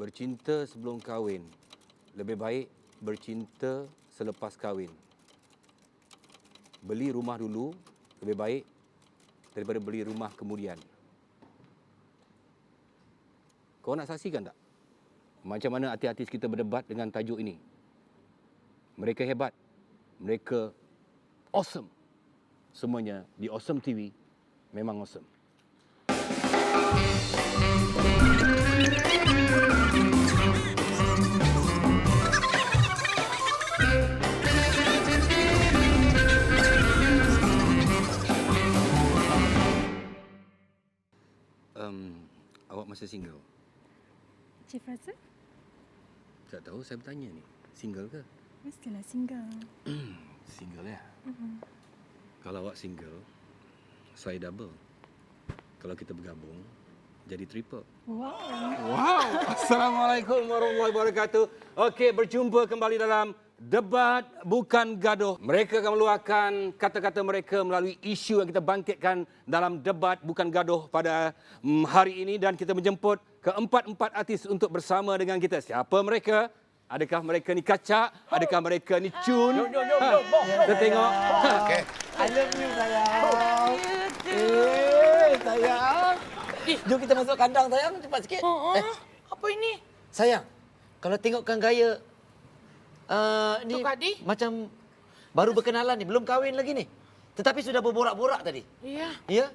Bercinta sebelum kahwin lebih baik bercinta selepas kahwin. Beli rumah dulu lebih baik daripada beli rumah kemudian. Kau nak saksikan tak? Macam mana artis-artis kita berdebat dengan tajuk ini? Mereka hebat. Mereka awesome. Semuanya di Awesome TV memang awesome. Awak masih single? Cik rasa? Tak tahu, saya bertanya ni. Single ke? Mestilah single. Single ya? Kalau awak single, saya double. Kalau kita bergabung, jadi triple. Wow. Wow! Assalamualaikum warahmatullahi wabarakatuh. Okey, berjumpa kembali dalam Debat Bukan Gaduh. Mereka akan meluahkan kata-kata mereka melalui isu yang kita bangkitkan dalam Debat Bukan Gaduh pada hari ini. Dan kita menjemput keempat-empat artis untuk bersama dengan kita. Siapa mereka? Adakah mereka ni kacak? Adakah mereka ni cun? Kita tengok. Okay. I love you, sayang. Sayang. Jom kita masuk kandang, sayang. Cepat sikit. Apa ini? Sayang, kalau tengokkan gaya... ni Tok Kadi? macam baru berkenalan ni. Belum kahwin lagi ni. Tetapi sudah berborak-borak tadi. Iya. Ya?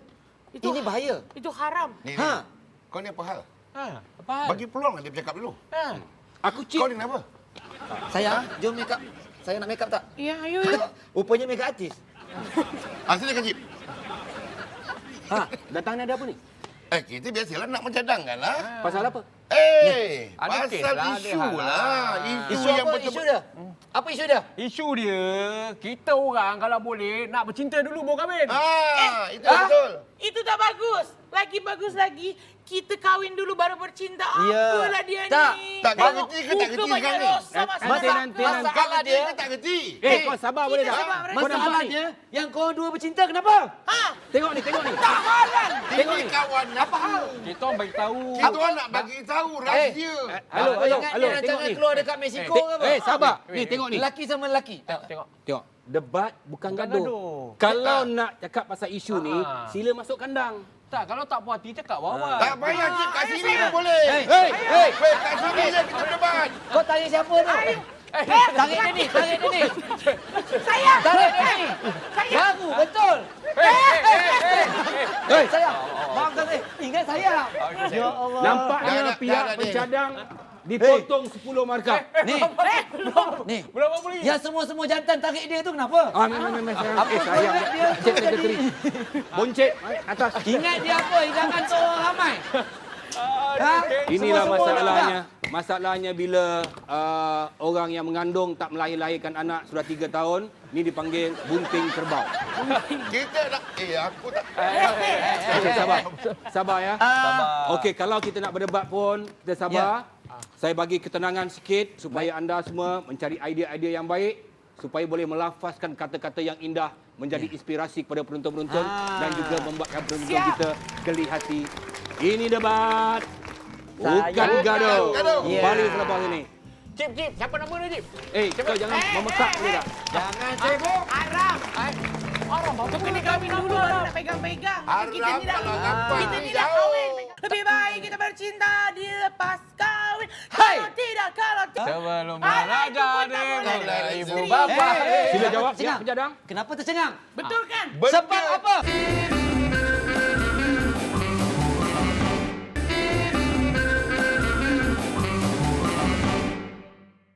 Itu- Ini bahaya. Itu haram. Ni, Ha. Kau ni apa hal? Apa hal? Bagi peluang lah dia bercakap dulu. Aku Kau cik. ni kenapa? Sayang, jom make up. Saya nak make up tak? Iya, ayo. Rupanya make up artis. Asli kan, Cip? Ha, datang ni ada apa ni? Kita biasalah nak mencadangkan lah. Pasal apa? ada kes Pasal lah, ada isu hal lah. Isu apa? Isu dia? Apa isu dia? Isu dia, kita orang kalau boleh nak bercinta dulu baru kahwin. Itu betul. Itu tak bagus. Lagi bagus lagi, kita kahwin dulu baru bercinta. Ya. Apalah dia Tak. ni. Tak kerti ke tak Muka kerti banyak sekarang ni? dosa, nanti. Masalah dia tak kerti. Kau sabar boleh tak? sabar, Kau nampak ni? Masalahnya yang kau dua bercinta kenapa? Ha? Tengok ni. Tak halal. Ini kawan apa hal? Kita orang bagi tahu. Kita orang nak bagi tahu rahsia. Halo, Ingat dia tengok rancangan ni. keluar dekat Mexico ke apa? Sabar. Ni tengok ni. Lelaki sama lelaki. Tengok. Tengok. Debat bukan Bukan gaduh. gaduh. Kalau nak cakap pasal isu ni, Ah. sila masuk kandang. Tak, kalau tak puas hati cakap bawah. Tak payah, Cip. Kat sini pun boleh. Hey. Kat sini je kita berdebat. Kau tarik siapa tu? Tarik dia ni. Saya. Tarik dia ni. Baru, betul. Hey. Sayang, maafkan saya. Ingat saya. Ya Allah. Nampaknya Dah, pihak dah, pencadang dipotong 10 markah. Ni. Ni. Belum apa lagi? Yang semua jantan tarik dia tu kenapa? Memang sayang. Apa Sayang. buat dia Cek jadi? sekretari. Boncet atas. Ingat dia apa? Hidangan tu orang ramai. Ha? Inilah Semua-semua masalahnya. Masalahnya bila orang yang mengandung tak melahirkan anak sudah 3 tahun, ni dipanggil bunting kerbau. Kita nak... aku tak... Okey, sabar ya. Okey, kalau kita nak berdebat pun, kita sabar. Saya bagi ketenangan sikit supaya anda semua mencari idea-idea yang baik supaya boleh melafazkan kata-kata yang indah menjadi inspirasi kepada penonton-penonton dan juga membuatkan penonton kita geli hati. Ini debat bukan gaduh. Ya. Kembali selepas ini. Cip, siapa nama dia, Cip? Kau jangan memekak boleh tak? Jangan sibuk. Haram. Haram, Kita kena kahwin dulu baru nak pegang-pegang. Haram Kita ni dah kalau nampak kita ni dah jauh. kahwin. Lebih baik kita bercinta dilepas kahwin. Hai. Kalau tidak. Sebelum Alah, raja itu pun tak dia, boleh. oleh ibu Isteri. bapa. Sila jawab ya Cengang. pencadang. Kenapa tercengang? Betul kan? Sebab apa?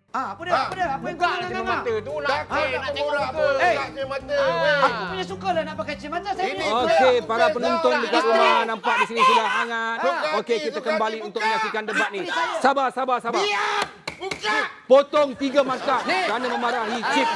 Apa dia? Apa yang Buka kau cermin tengah mata tu nak Takut nak nak tengok borak muka. pun. Tak cermin mata. Aku punya suka lah nak pakai cermin saya. Ini ni. Okey, Bukan, para bukan, penonton tak. dekat rumah nampak di sini sudah hangat. Bukan, Okey, kita bukan, kembali bukan. untuk menyaksikan debat ni. Sabar. Biar! Buka! Potong 3 markah kerana memarahi Cip.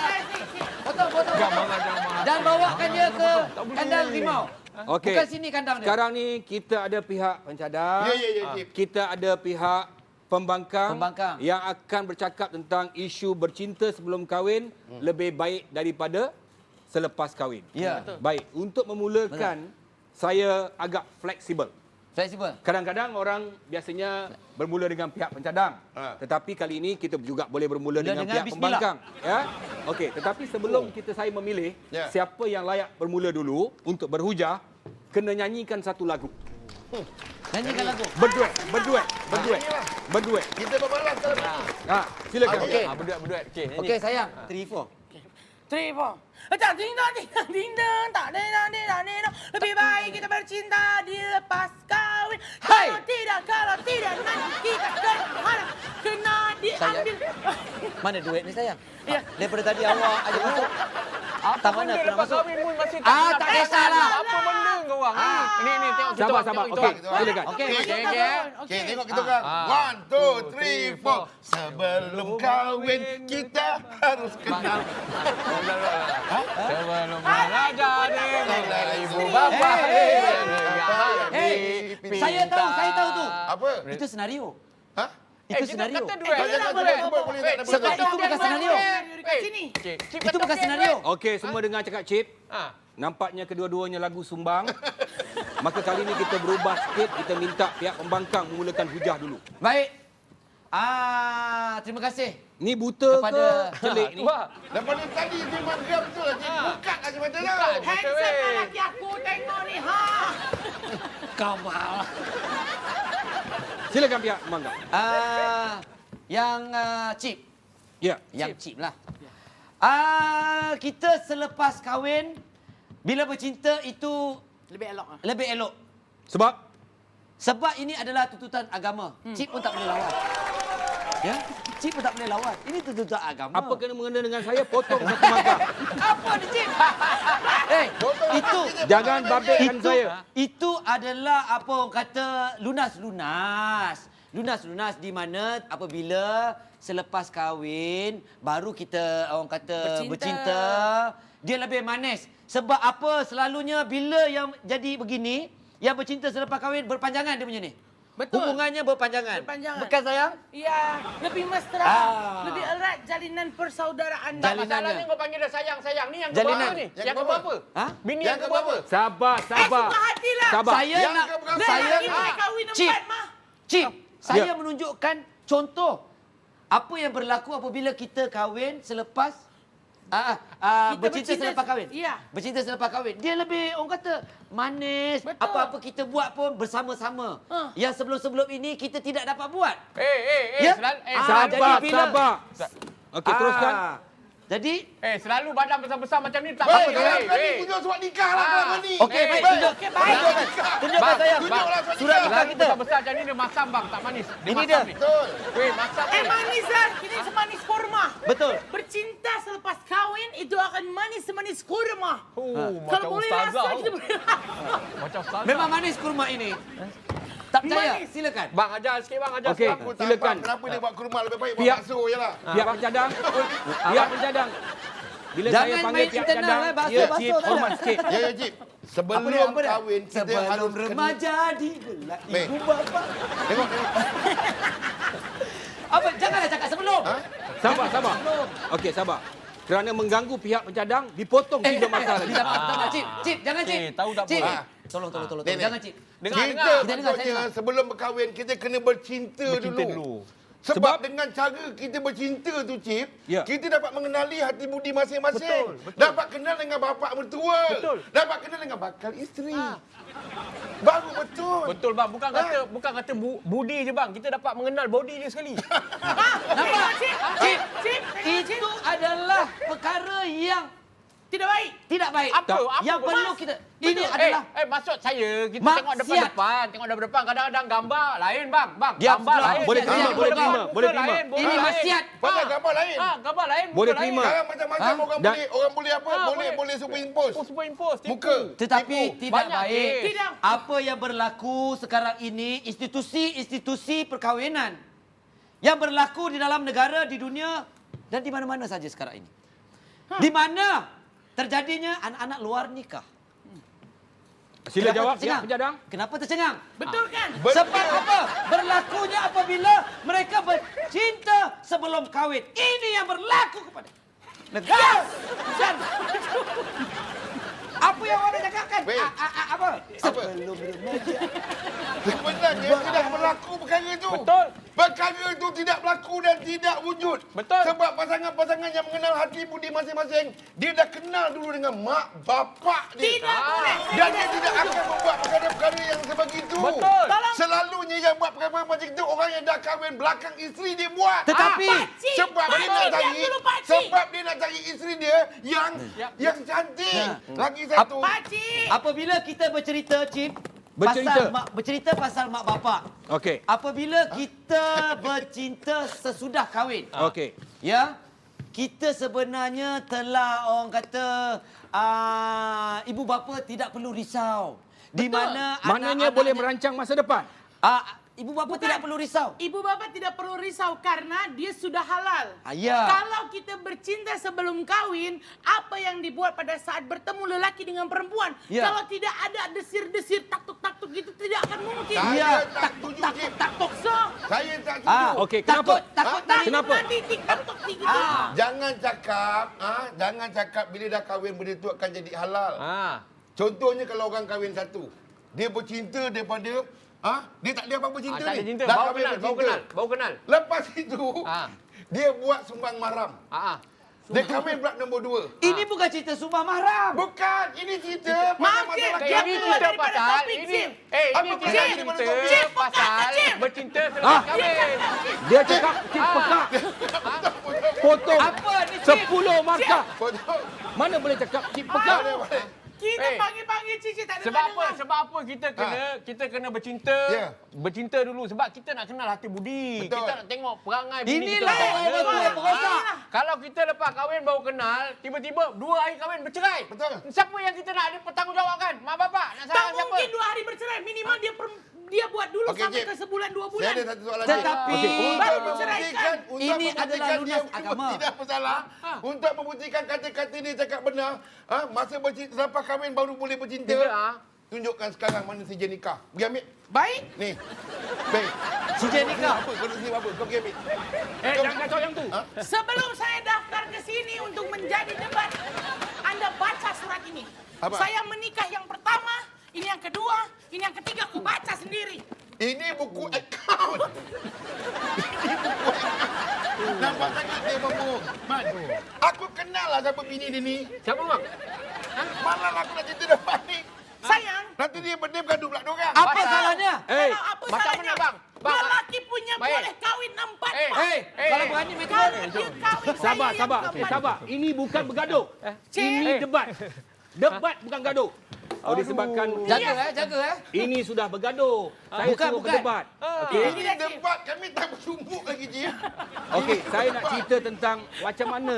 Potong. Jangan marah. Dan bawakan dia ke kandang rimau. Okey. Bukan sini kandang dia. Sekarang ni kita ada pihak pencadang. Ya, Cip. Kita ada pihak pembangkang, Pembangkang. yang akan bercakap tentang isu bercinta sebelum kahwin lebih baik daripada selepas kahwin. Ya. Baik, untuk memulakan saya agak fleksibel. Fleksibel. Kadang-kadang orang biasanya bermula dengan pihak pencadang. Tetapi kali ini kita juga boleh bermula dengan pihak bismillah. pembangkang. Ya. Okey, tetapi sebelum saya memilih siapa yang layak bermula dulu untuk berhujah, kena nyanyikan satu lagu. Nyanyikan lagu. Berduet. Kita berbalas kalau begini. Silakan. Okey. Berduet. Okey, nyanyi. Okey sayang, 3, 4. 3, 4. Tak ding dong ding dong ding dong, tak ding dong ding dong ding dong. Lebih baik kita bercinta dilepas kawin. Hai! Kalau tidak nanti kita kena diambil. Mana duit ni sayang? Ya. Daripada tadi awak aja masuk. Apa Tak mana benda aku nak lepas masuk. kahwin pun masih Tak kisahlah. Apa benda kau orang? Ni tengok kita. Sabar. tengok kita. Okey, silakan. Okey. Okey, tengok kita orang. 1, 2, 3, 4. Sebelum kahwin kita harus kenal. Sebelum raja dengan ibu bapa. Saya tahu tu. Apa? Itu senario. Hah? Itu senario. Kata duet. Boleh tak? Sebab itu bukan senario. Dekat sini. Itu bukan senario. Okey, semua dengar cakap Cip. Ha. Nampaknya kedua-duanya lagu sumbang. Maka kali ini kita berubah sikit, kita minta pihak pembangkang memulakan hujah dulu. Baik. Terima kasih. Ni buta Kepada- ke celik ni? Daripada tadi memang geram betul lah. Cik. Buka kasih mata dah. Handsome lelaki aku tengok ni. Kau mal. Silakan pihak pembangkang. Yang Cip. Ya. Yang Cip lah. Kita selepas kahwin, bila bercinta itu Lebih elok. lebih elok. Sebab ini adalah tuntutan agama. Cip pun tak boleh lawan. Ya? Cip pun tak boleh lawan. Ini tuntutan agama. Apa kena mengena dengan saya? Potong satu mangkak. Apa ni, Cip? Itu Jangan babitkan saya. Itu adalah apa orang kata lunas-lunas. Lunas-lunas di mana apabila selepas kahwin baru kita orang kata bercinta, dia lebih manis. Sebab apa selalunya bila yang jadi begini, yang bercinta selepas kahwin berpanjangan dia punya ni. Betul. Hubungannya berpanjangan. Berpanjangan. Bukan sayang? Ya, lebih mesra, lebih erat jalinan persaudaraan. Jalinannya. Masalahnya kau panggil dia sayang. Ni yang Jalinan. keberapa ni? Yang Yang keberapa? keberapa? Ha? Bini Yang yang keberapa? Sabar. Suka hatilah. Sabar. Saya Yang nak keberapa? saya Lelaki nak boleh kahwin Cip. 4 mah. Cip, saya Ya. menunjukkan contoh apa yang berlaku apabila kita kahwin selepas bercinta bercinta- selepas kahwin. Ya. Bercinta selepas kahwin. Dia lebih orang kata manis. Betul. Apa-apa kita buat pun bersama-sama. Yang sebelum-sebelum ini kita tidak dapat buat. Eh, Ya? selalu jadi bila- Sabar. Okey, teruskan. Jadi selalu badan besar-besar macam ni tak Baik, apa. kalau berani tunjuk surat nikah lah kalau ni. okey baik tunjuk. Okey, baik. Tunjukkan saya. Tunjuklah surat Surat nikah. nikah kita. Besar-besar macam ni dia masam bang, tak manis. Ini masam dia. ni. Betul. Weh, masam ni. Manis lah. Ini semanis kurma. Betul. Bercinta selepas kahwin itu akan manis semanis kurma. Macam Kalau boleh ustazah. rasa kita boleh. Macam ustazah. Memang manis kurma ini. Tak percaya? Manis. Silakan. Bang ajar sikit bang, ajar Okey. sikit. Aku tak Silakan. faham kenapa dia buat kurma lebih baik buat Pihak- bakso je lah. Pihak pencadang. Pihak pencadang. Bila Jangan saya panggil main pihak internal, pencadang, basuh, ya, basuh, Cip, tak ada. hormat sikit. Ya, Cip. Sebelum Apa dia? kahwin, kita Sebelum harus remaja digelak Baik. ibu bapa. Tengok. Apa? Janganlah cakap sebelum. Sabar. Okey, sabar. Kerana mengganggu pihak pencadang, dipotong 3 masa lagi. Tak apa, Cip. Cip, jangan Cip. Tahu tak Cip. apa. Tolong. Nek. Jangan Cip. Dengar. Kita Kita dengar, saya patutnya dengar. sebelum berkahwin, kita kena bercinta dulu. Sebab dengan cara kita bercinta tu, Cip, Ya. kita dapat mengenali hati budi masing-masing. Betul. Dapat kenal dengan bapak mertua. Betul. Dapat kenal dengan bakal isteri. Baru betul. Betul bang, bukan kata budi je bang. Kita dapat mengenal body dia sekali. Nampak? Cip. Itu adalah perkara yang Tidak baik. tidak baik. Apa? Yang Apa, perlu Mas? kita... Ini adalah... maksud saya kita Maksiat. tengok depan-depan, kadang-kadang gambar lain bang. Dia Gambar pula. lain. Boleh Dia terima, gambar boleh terima, muka boleh terima. lain, muka Ini lain. maksiat. Pasal gambar lain. Gambar lain. Boleh muka terima. lain. Sekarang macam-macam orang Dan- boleh apa? Boleh superimpose. Superimpose. tipu. Muka. Tetapi Tipu. tidak Banyak baik. kes. Tidak. Apa yang berlaku sekarang ini, institusi perkahwinan yang berlaku di dalam negara, di dunia dan di mana-mana saja sekarang ini. Di mana terjadinya anak-anak luar nikah. Sila jawab, tercengang? pihak pencadang. Kenapa tercengang? Betul kan? Sebab apa? Berlakunya apabila mereka bercinta sebelum kahwin. Ini yang berlaku kepada negara. Dan Apa yang awak nak cakapkan? Weh. Apa? Sebelum remaja. Sebenarnya tidak berlaku perkara itu. Betul. Perkara itu tidak berlaku dan tidak wujud. Betul. Sebab pasangan-pasangan yang mengenal hati budi masing-masing, dia dah kenal dulu dengan mak bapak dia. Tidak boleh. Dan dia tidak akan membuat perkara-perkara yang sebegitu. Betul. Selalunya yang buat perkara macam itu orang yang dah kahwin belakang isteri dia buat. Tetapi Pakcik, Sebab dia nak diam cari dulu, Pakcik. sebab dia nak cari isteri dia yang cantik. Lagi satu. Pakcik. apabila kita bercerita, Cip, Bercerita. bercerita pasal mak bapak. Okey. Apabila kita bercinta sesudah kahwin. Okey. Ya, kita sebenarnya telah orang kata ibu bapa tidak perlu risau. Di mana Maknanya boleh merancang masa depan. ibu bapa tidak perlu risau. Ibu bapa tidak perlu risau karena dia sudah halal. Ya. Kalau kita bercinta sebelum kawin, apa yang dibuat pada saat bertemu lelaki dengan perempuan, Ya. kalau tidak ada desir-desir taktuk-taktuk gitu tidak akan mungkin. Saya tak setuju, Cip. Taktuk so. Saya tak setuju. Okey, kenapa? Takut Kenapa? Taktuk gitu. Jangan cakap bila dah kahwin benda tu akan jadi halal. Contohnya kalau orang kahwin satu, dia bercinta daripada dia tak ada apa-apa cinta Tak ni. ada cinta. Dah Baru kahwin kenal, bercinta. baru kenal. Lepas itu, Ah. dia buat sumbang mahram. Dia kahwin pula nombor 2. Ini bukan cerita sumpah mahram. Bukan, ini cerita Maaf, pasal Cip. masalah Dia Ini keluar cerita daripada pasal topik, ini. Cip. Apa Ini pasal cerita daripada topik? Cip, pasal Cip. bercinta selepas kahwin. Dia cakap Cip pekak. Potong Apa ni, Cip? 10 markah. Betul. Mana boleh cakap Cip pekak? Kita Eh. panggil-panggil Cici tak ada Sebab apa? dengar. Sebab apa kita kena bercinta? Ya. Bercinta dulu sebab kita nak kenal hati budi. Betul. Kita nak tengok perangai bini kita Inilah macam orang mana. tua yang berosak. Kalau kita lepas kahwin baru kenal, tiba-tiba 2 hari kahwin bercerai. Betul. Siapa yang kita nak bertanggungjawabkan? Mak bapak nak Tak salahkan siapa? mungkin 2 hari bercerai. Minimal dia buat dulu Okey, sampai Cip. ke sebulan 2 Saya bulan. ada satu soalan lagi. Tetapi Baru diceraikan. Ini adalah lunas agama. Tidak bersalah. Untuk membuktikan kata-kata ini cakap benar, masa bercinta selepas kahwin baru boleh bercinta. Tidak. Tunjukkan sekarang mana sijil nikah. Pergi ambil. Baik. Ni. Baik. sijil nikah. Apa? Kau nak sini apa? Kau pergi ambil. Jangan kacau yang tu. Sebelum saya daftar ke sini untuk menjadi debat, Anda baca surat ini. Apa? Saya menikah yang pertama, ini yang kedua, ini yang ketiga, aku baca sendiri. Ini buku akaun. Nampak sangat dia bohong. Man, aku kenal lah siapa bini dia ni. Siapa bang? Malah aku nak cerita depan ni. Sayang, Nanti dia berdem gaduh pula dorang. Apa salahnya? kalau apa macam salahnya? mana, bang? Bang, Lelaki punya baik. boleh kahwin 4 Eh, mak. Kalau berani macam Kalau mana? dia kahwin Sabar, saya sabar. yang Okey, keempat. sabar. Ini bukan bergaduh. Cik. Ini debat. Debat bukan gaduh. Oh, disebabkan Jaga. ini sudah bergaduh. Saya Bukan, suruh bukan. berdebat. Okey. Ini debat kami tak bersumbuk lagi je. Okey, saya nak cerita tentang macam mana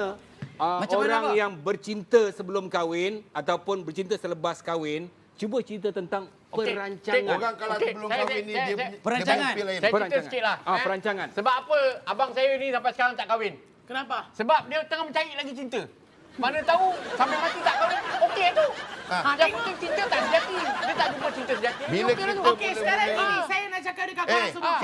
Macam mana, orang Pak? yang bercinta sebelum kahwin ataupun bercinta selepas kahwin, cuba cerita tentang Okey, perancangan. Orang kalau Okey, sebelum saya- kahwin ni saya- dia saya- Perancangan. dia lain. Saya cerita Perancangan. sikit lah. Perancangan. Sebab apa abang saya ni sampai sekarang tak kahwin? Kenapa? Sebab dia tengah mencari lagi cinta. Mana tahu sampai mati tak kahwin, okey tu. Yang penting cinta tak sejati. Dia tak jumpa cinta sejati. Bila okey lah tu. kita Okey, sekarang ini saya nak cakap dekat korang semua.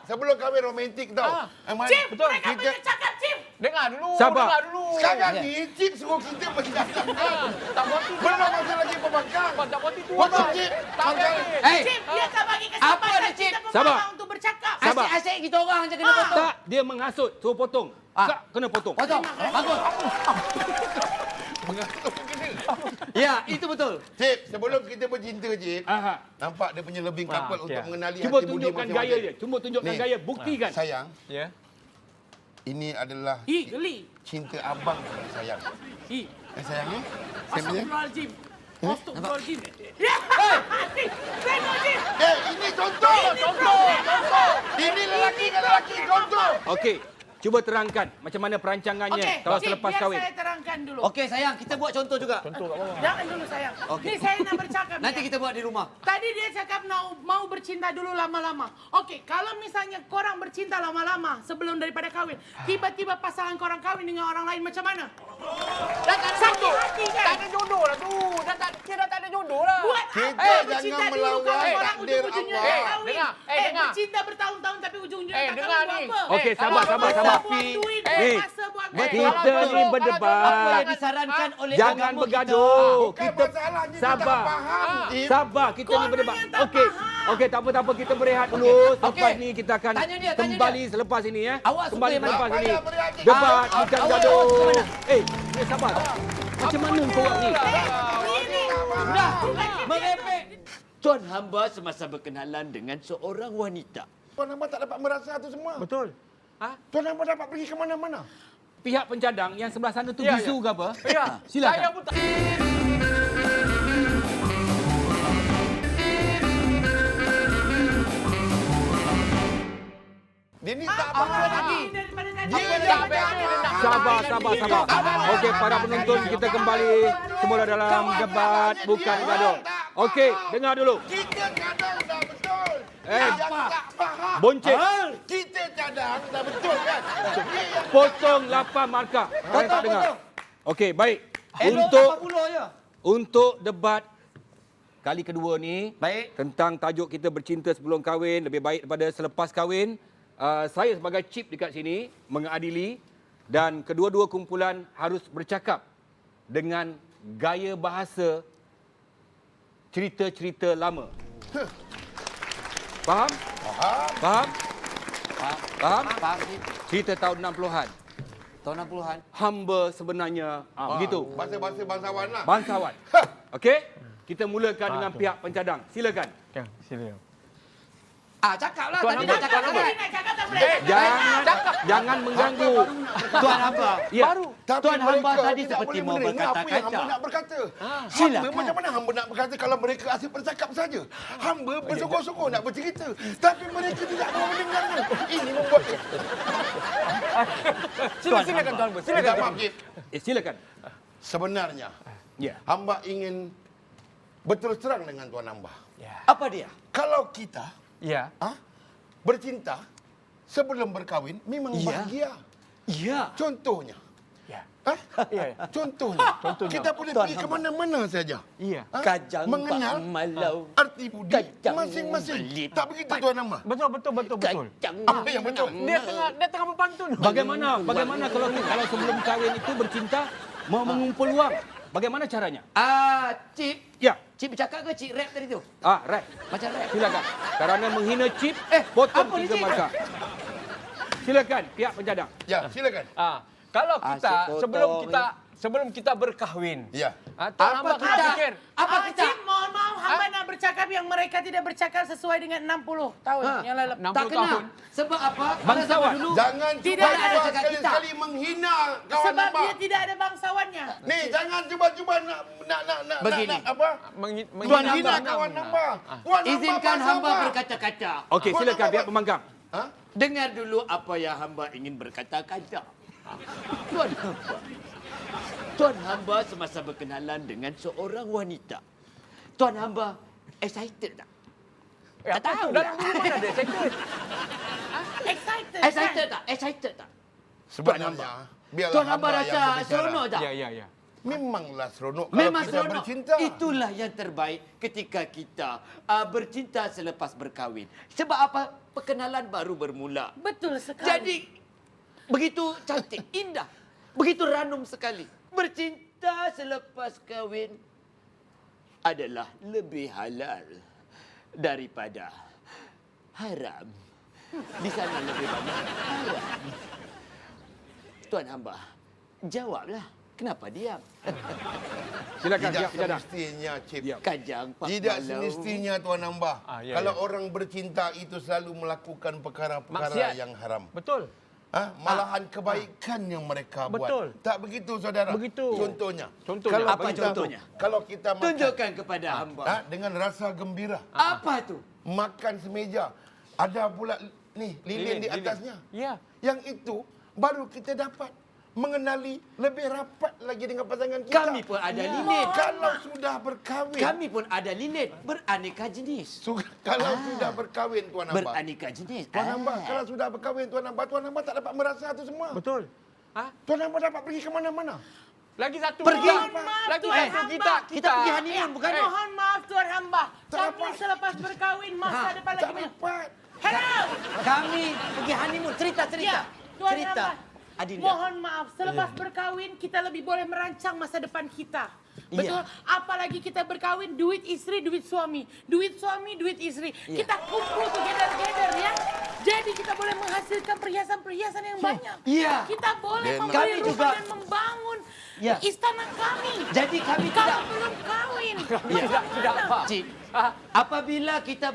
sebelum kahwin romantik tau. Aiman, Cip, Betul. mereka kita punya cakap, Cip. Dengar dulu, Sabar. dengar dulu. sekarang ni Cip suruh kita bercakap. Tak berhenti. Belum masa lagi pembangkang. Tak berhenti tu. Betul, abang. Cip. Tak Mangkang. kahwin. Cip, dia tak bagi Apa kesempatan dia, Cip? kita Sabar. pembangkang untuk bercakap. Sabar. Asyik-asyik kita orang je kena potong. Tak, dia menghasut, suruh potong. Kak, kena potong. Potong. Bagus. Ya, itu betul. Cip, sebelum kita bercinta, Cip, Aha. nampak dia punya lebih couple untuk ya. mengenali Cuba hati budi tunjukkan masing-masing. gaya dia. Cuba tunjukkan Ni. gaya, buktikan. Sayang, Ya. ini adalah Ih, geli. cinta abang kepada sayang. Ih, Sayang ni? Saya punya. astagfirullahaladzim. Astagfirullahaladzim. Ya, tengok, Cip. Ini contoh. Ini lelaki dengan lelaki, contoh. Okey, cuba terangkan macam mana perancangannya Okey, kalau Cip, selepas biar kahwin. saya terangkan dulu. Okey sayang, kita buat contoh juga. Jangan dulu, sayang. Okey. Ni saya nak bercakap. Nanti ni. kita buat di rumah. Tadi dia cakap mau bercinta dulu lama-lama. Okey, kalau misalnya korang bercinta lama-lama sebelum daripada kahwin, tiba-tiba pasangan korang kahwin dengan orang lain macam mana? Dah tak ada Sakit jodoh. hati kan? Tak ada jodoh lah tu. Dia dah tak ada jodoh lah. Buat Kita apa bercinta jangan dulu melawan kalau korang takdir ujung-ujungnya Allah. tak kahwin? Dengar, dengar. Bercinta bertahun-tahun tapi ujung-ujungnya tak dengar kahwin ni. buat apa? Okey, Eh, sabar, abang, sabar, abang, sabar. Buat duit, Eh, masa buat Kita ni Apa berdebat. yang disarankan oleh Jangan agama bergaduh. Bukan Kita masalahnya, dia sabar. tak faham, Cip. Sabar, kita ni berdebat. yang tak Okey. faham. Okey, tak apa-apa, kita berehat dulu. Selepas Okey. ni kita akan Tanya dia. kembali selepas ini ya. Awak suka Kembali yang mana? selepas Tak ini. payah berehat, Cip. Debat bukan awak gaduh. suka mana? Sabar. Macam mana kau orang ni? Sudah, merepek. Tuan hamba semasa berkenalan dengan seorang wanita. Tuan Hamba tak dapat merasa itu semua. Betul. Tuan Hamba dapat pergi ke mana-mana. Pihak pencadang yang sebelah sana tu Ya, bisu ke apa? Ya. Silakan. Saya pun tak... Dia ni tak faham lagi. Daripada Dia tadi. yang tak faham. Sabar. Okey, para penonton kita kembali semula dalam debat bukan gaduh. Okey, dengar dulu. Kita cadang dah betul. Eh, Yang tak faham. Boncet, Kita cadang dah betul kan? Dia yang potong 8 markah. Kalian tak dengar. Okey, baik. Untuk debat kali kedua ni, Baik. tentang tajuk kita bercinta sebelum kahwin, lebih baik daripada selepas kahwin. Saya sebagai cip dekat sini mengadili dan kedua-dua kumpulan harus bercakap dengan gaya bahasa cerita-cerita lama. Faham? Faham? Faham? Faham? Cerita tahun 60-an. Tahun 60-an. Hamba sebenarnya begitu. bahasa-bahasa bangsawan lah. Bangsawan. Okey? Kita mulakan dengan pihak pencadang. Silakan. Ya, silakan. Cakaplah. Tuan Tadi hamba, dah cakap Tadi kan? nak cakap tak boleh. Jangan mengganggu. Tuan hamba. Ya. Tapi Tuan hamba mereka tadi tidak seperti boleh mau menerima apa yang hamba berkata-kata. nak berkata. Silakan. Hamba macam mana hamba nak berkata kalau mereka asyik bercakap saja. Hamba bersungguh-sungguh nak bercerita. Tapi mereka tidak mau mendengarnya. Ini membuat... Silakan Tuan Hamba. Silakan. Minta Tuan. maaf, Cip. Silakan. Sebenarnya, Ya. hamba ingin berterus terang dengan Tuan Hamba. Apa dia? Kalau kita Ya. bercinta sebelum berkahwin, memang Ya. bahagia. Ya. Contohnya, Ya. Ya. Contohnya, Contohnya. kita boleh Tuan pergi ke hamba. mana-mana saja. Iya. Kajang mengenal Pak Malau. arti budi Kacang masing-masing. belit. Tak begitu Tuan Hamba. Betul. Kacang. Apa yang betul? Dia tengah berpantun. Bagaimana kalau sebelum kahwin itu bercinta mau mengumpul wang? Bagaimana caranya? Cip. Ya. Cip bercakap ke Cip rap tadi tu? Right. Macam rap. Silakan. Kerana menghina cip, potong apa ni, 3 Cip? markah. Silakan pihak pencadang. Ya, silakan. Kalau kita Asyik sebelum kita berkahwin. Ya. Tuan Hamba kena fikir. Apa kita? Cip, mohon maaf, hamba nak bercakap yang mereka tidak bercakap sesuai dengan 60 tahun yang lalu. 60 Tak kena. tahun. Sebab apa? Bangsawan. Dulu. Jangan Tidak cuba ada cakap kita. sekali-sekali menghina kawan Sebab Hamba. dia tidak ada bangsawannya. Ni jangan cuba-cuba nak Begini. apa? Menghina kawan Hamba. Tuan Hamba Izinkan bangsawan. hamba berkata-kata. Okey, Tuan silakan Hamba- pihak pemanggang. Dengar dulu apa yang hamba ingin berkata-kata. Tuan hamba semasa berkenalan dengan seorang wanita. Tuan hamba excited tak? Tak tahu. Dalam dulu mana ada excited. Excited. Excited tak? Excited tak? Sebenarnya, biarlah Tuan hamba yang rasa berbicara. seronok tak? Ya. Memanglah seronok kalau Memang kita seronok. bercinta. Itulah yang terbaik ketika kita bercinta selepas berkahwin. Sebab apa? Perkenalan baru bermula. Betul sekali. Jadi, begitu cantik, indah. Begitu ranum sekali. Bercinta selepas kahwin adalah lebih halal daripada haram. Di sana lebih banyak haram. Tuan hamba, jawablah. Kenapa diam? Silakan Tidak pihak pencadang. semestinya, Cip. Ya. Kajang Pak Tidak Malau. semestinya Tuan Hamba. Ya, Kalau ya. orang bercinta itu selalu melakukan perkara-perkara Maksiat. yang haram. Betul. Malahan kebaikan yang mereka Betul. buat. Tak begitu saudara? Begitu. Contohnya. Contohnya. Kalau Apa kita, contohnya? Kalau kita makan Tunjukkan kepada hamba. dengan rasa gembira. Apa tu? Makan semeja. Ada pula ni lilin di atasnya. Ya. Yang itu baru kita dapat mengenali lebih rapat lagi dengan pasangan kita. Kami pun ada lilin. Kalau sudah berkahwin. Kami pun ada lilin beraneka jenis. Kalau sudah berkahwin Tuan Hamba. Beraneka jenis. Tuan Hamba, kalau sudah berkahwin Tuan Hamba tak dapat merasa itu semua. Betul. Tuan Hamba dapat pergi ke mana-mana. Lagi satu. Pergi. Lagi Tuan satu hamba. Kita pergi honeymoon bukan? Mohon maaf Tuan hamba. Tak Kami apa. selepas berkahwin masa depan Tak lagi banyak. dapat. Hello. Kami pergi honeymoon. Cerita. Ya, Tuan Cerita. hamba. Adinda. Mohon maaf, selepas berkahwin kita lebih boleh merancang masa depan kita. Betul? Apalagi kita berkahwin, duit istri, duit suami. Duit suami, duit istri. Kita kumpul together ya. Jadi kita boleh menghasilkan perhiasan-perhiasan yang banyak. Iya. Kita boleh Dan membeli kami rumah juga- dan membangun Ya. istana kami. Jadi kami Kalau tidak... belum kawin. Tidak apa. Cik, apabila kita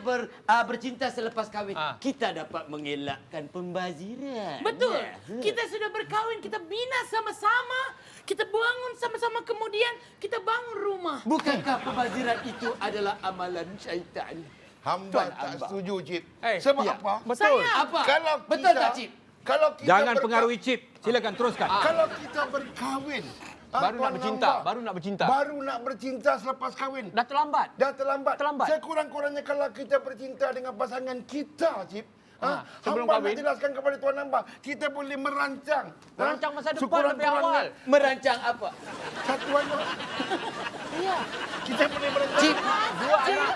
bercinta selepas kahwin, kita dapat mengelakkan pembaziran. Betul. Ya. Kita sudah berkahwin, kita bina sama-sama, kita bangun sama-sama, kemudian kita bangun rumah. Bukankah pembaziran itu adalah amalan syaitan? Hamba Tuan tak hamba. setuju, Cip. Eh, Sebab iya. apa? Betul. Saya. Apa? Kalau Betul kita- tak, Cip? Kalau kita Jangan pengaruhi Cip. Silakan teruskan. Kalau kita berkahwin, Baru Tuan nak bercinta, hamba, baru nak bercinta. Baru nak bercinta selepas kahwin. Dah terlambat. Dah terlambat. Terlambat. Sekurang-kurangnya kalau kita bercinta dengan pasangan kita, Cip. sebelum hamba kahwin. nak jelaskan kepada Tuan Hamba, kita boleh merancang. Merancang masa depan Sekurang-kurangnya lebih awal. Merancang apa? Satu anak. Iya. Kita boleh merancang. Cip, Dua anak.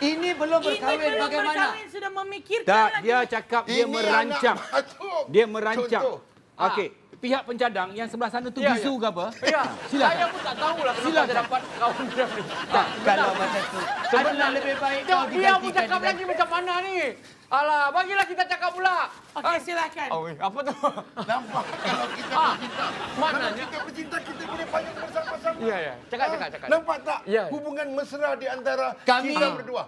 ini belum Ini berkahwin belum bagaimana? berkahwin, sudah memikirkan Tak, lagi. dia cakap dia Ini merancang. anak masuk. Dia merancang. Contoh. Okey, pihak pencadang yang sebelah sana tu Ya, bisu ya. ke apa? Ya, Silakan. saya pun tak tahulah kenapa Silakan. saya dapat kawan dia ni. Tak, kalau macam tu. Adalah lebih baik kau Dia pun digantikan cakap dengan... lagi macam mana ni? Alah, bagilah kita cakap pula. Okey, silakan. Oh, apa tu? Nampak kalau kita bercinta. Kalau Maknanya. kita bercinta, kita boleh payung bersama-sama. Ya, ya. Cakap. Nampak tak? Ya. Hubungan mesra di antara Kami- kita berdua.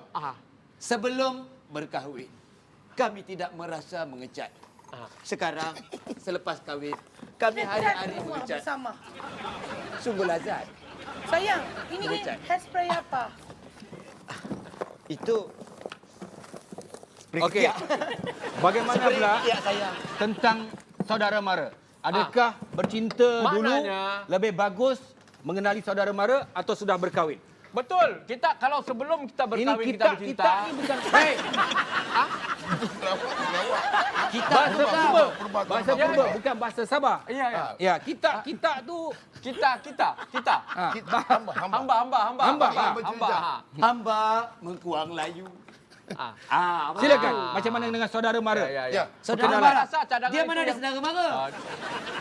Sebelum berkahwin, kami tidak merasa mengecat. Sekarang, selepas kahwin, kami hari-hari Semua mengecat. bersama. Sungguh lazat. Sayang, ini Mengecat. hairspray apa? Itu... Okey. Bagaimana pula Ya, sayang. tentang saudara mara? Adakah bercinta Maknanya- dulu lebih bagus mengenali saudara mara atau sudah berkahwin? Betul. Kita kalau sebelum kita berkahwin Ini kita bercinta. kita ni bukan hei, Kita bahasa purba. Purba. Bahasa Ya, purba ya. bukan bahasa Sabah. Iya, ya. Ya, kita tu Kita. ha, Hamba. Hamba. Hamba. Bercinta. hamba mengkuang layu. silakan. Macam mana dengan saudara mara? Ya. Saudara Perkenalan. mara. Rasa cadangan Dia itu mana ada yang- saudara mara?